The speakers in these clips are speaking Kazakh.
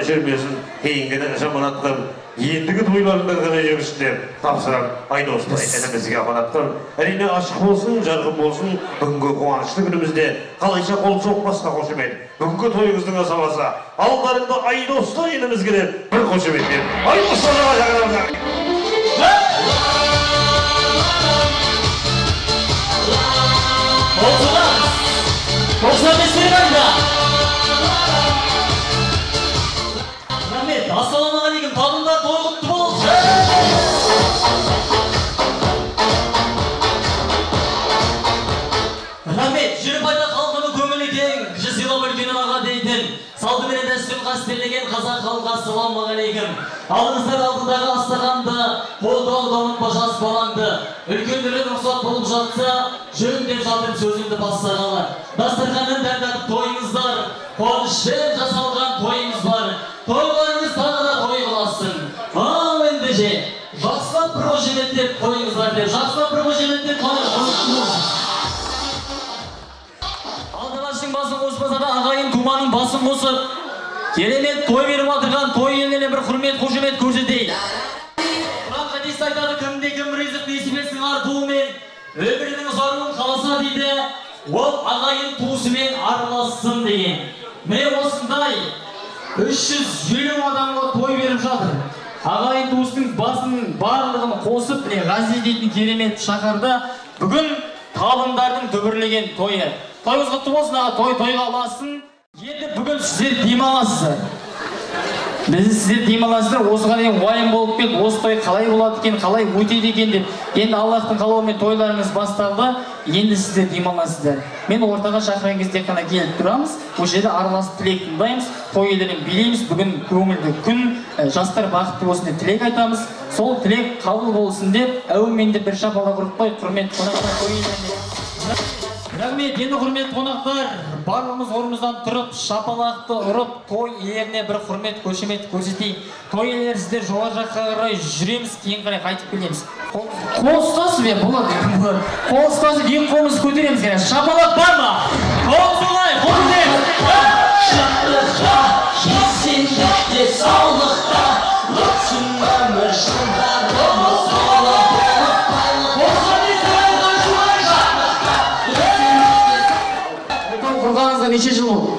Жүрмесін, кейінгені жаманаттым, ендігі тойларында ғана жүрісінде тапсырам, Айдостай әнімізге аманаттым. Әрине ашық болсын, жарқын болсын, бүгінгі қуанышты күнімізде қалайша қол соқпасқа қошемет. Бүгінгі тойыңыздың асабасы, алдарыңда Айдостай әнімізге де бір қошеметпен. Айдостайға жағырағыздар. Ассалаумағалейкум, табындар той құтты болсын. Рахмет, жүріп айда халқының көңілі кең, кіші сыйлап үлкенін аға дейтін, салты менен дәстүрін қастерлеген қазақ халқы ассалаумағалейкум. Алдыңыздар алдыдағы астағанды, қолдауды ұмытпа жас балаңды. Үлкендердің рұқсат болып жатса, жөн деп жатыр сөзімді бастағалы. Дастарханын дәмдатып тойыңыздар, қуанышпен жасалған тойыңыз бар. Тойларыңыз тағы да той қыласын. Ал ендеше, жақсылап бір қошеметтеп қойыңыздар деп, жақсылап бір қошеметтеп қойыңыздар. Алдағаштың басын қоспаса да ағайын туманың басын қосып, керемет той беріп отырған той еліне бір құрмет қошемет көрсетейік. Құран хадисте айтады, кімде-кім ризық несібесінің артуымен өмірінің ұзаруын қаласа дейді, ол ағайын туысымен аралассын деген. Міне осындай 350 адамға той беріп жатыр. Ағайын туыстың басының барлығын қосып, Ғази дейтін керемет шаһарда бүгін табындардың дүбірлеген тойы. Тойыңыз құтты болсын, аға, тойға аласың. Енді бүгін сіздер демаласыздар. Сіздер демаласыздар, осыған дейін уайым болып келді, осы той қалай болады екен, қалай өтеді екен деп. Енді Аллахтың қалауымен тойларыңыз басталды, енді сіздер демаласыздар. Мен ортаға шақырған кезде қана келіп тұрамыз, осы жерде араласып тілек тыңдаймыз, той елерін билейміз. Бүгін көңілді күн, жастар бақытты болсын деп тілек айтамыз. Сол тілек қабыл болсын деп, әуменде бір шапалақ ұрып қой, құрметті қонақтар, той елеріне. Рахмет, енді құрметті қонақтар, барлығымыз орнымыздан тұрып, шапалақты ұрып, той иелеріне бір құрмет көшемет көрсетейік. Той иелері сіздер жоғары жаққа қарай жүреміз, кейін қарай қайтып келеміз. Қол ұстасыз бе? Болады. Қол ұстасып, екі қолымызды көтереміз керек. Шапалақ бар ма? Қол солай, қол көтереміз. Шаттықта, есендікте, саулықта, өтсін өмір жылдарымыз болып. Құрғаныңызға неше жыл болды?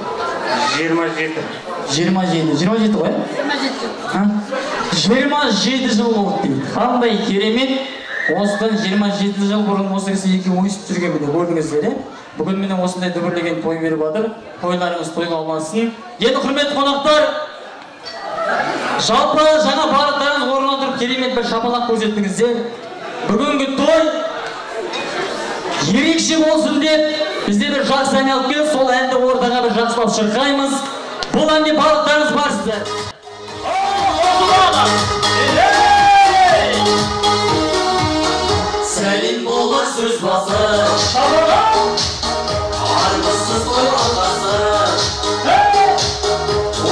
27. 27 ғой? 27 жыл болды дейді. Қандай керемет. Осыдан 27 жыл бұрын осы кісі екеуі өсіп жүрген міне көрдіңіздер, е? Бүгін міне осындай дүбірлеген той беріп жатыр. Тойларыңыз тойға алмасын. Енді құрметті қонақтар, жалпы жаңа барлықтарыңыз орнына тұрып керемет бір шапалақ көрсеттіңіздер. Бүгінгі той ерекше болсын деп бізде бір жақсы ән алып келіп, сол әнді ортаға бір жақсылап шырқаймыз. Бұл әнде барлықтарыңыз барсыздар. Сәлем болар сөз басы, армысыз той алғасы,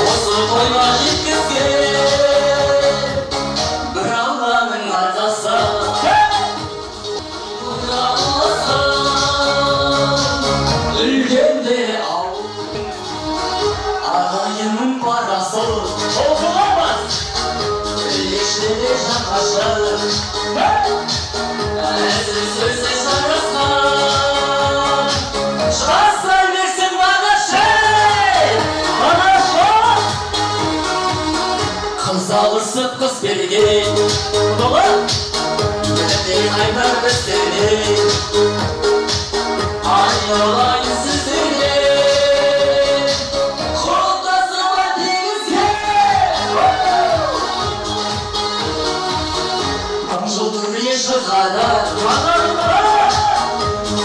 осы тойға жеткізген бір Алланың арқасы. Үлкенде ағайынның парасы, ештерде жаңашы, әзір сөзі жарасқан, жасай берсін бағашы, қыз алысып қыз берген, бірдей қайдар біздерден, айналайын сіздерге, қолдасыма теңізге. Таңжылдырме шығады,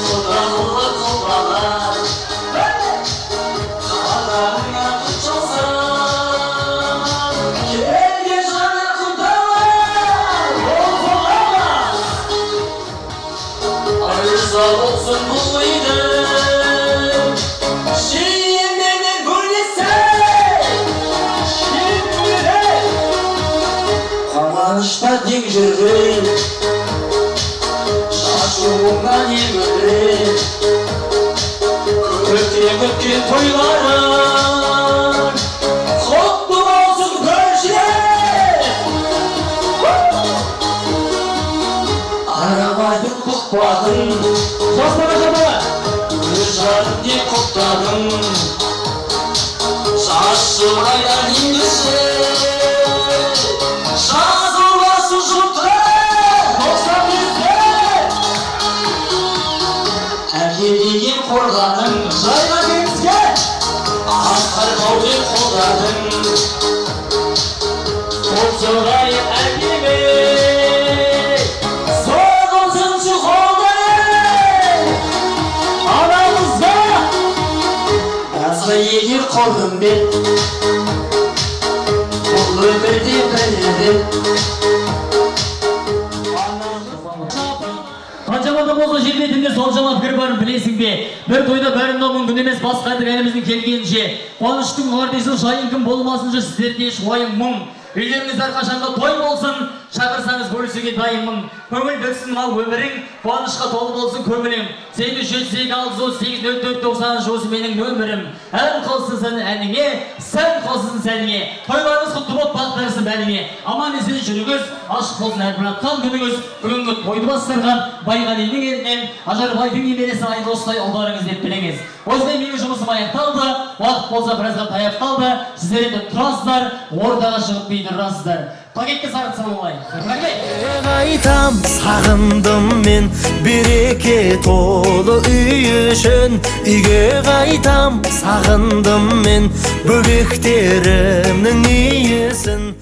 құдағылы қолбалар, қарағыңа құт жалсын, келген жаны құндалар, ол қоламас. Арза болсын бұл үйді, шейіменен бөлесі, қаман қуанышта тең жүрген шашуыңнан егілген көптен күткен тойларың құтты болсын көршілер арабайдың құтпадың өз жарым деп құттадың шашылайдан еңгісі жазылмасын жұты әлде деген қорғаның жайға теңізге асқар қауден қолдадың қозғайып әкеме соғылсыншы қолдай анамызға жазға егер қолымбет бұл өмірде біледі қаншама да болса жер бетінде соншама пікір барын білесің бе? Бір тойда бәрін мүмкін емес, басқа айтып әліміздің келгенінше қуаныштың ардесін шайын кім болмасыншы сіздерде шуайын мұң. Үйлеріңіз әрқашанда той болсын, шақырсаңыз бөлісуге дайынмын. Көңіл бөлсін ал өмірің, қуанышқа толы болсын көңілің. 83-86-38-04-90 осы менің нөмірім. Ән қоссын сән әніңе, сән қоссын сәніңе. Тойларыңыз құтты болып бақ берсін бәріңе. Аман есен жүріңіз, ашық болсын әрбір атқан күніңіз. Бүгінгі тойды бастырған Байғалидің елінен Ажарбайдың немересі Айны осылай ұлдарыңыз деп біліңіз. Осылай менің жұмысым аяқталды, уақыт болса біразға таяп қалды. Сіздер енді тұрасыздар, ортаға шығып бейді ұрасыздар. Пакетке сағынсам олай. Айтам, сағындым мен береке толы үй үшін. Үйге қайтам, сағындым мен бөбектерімнің иесін.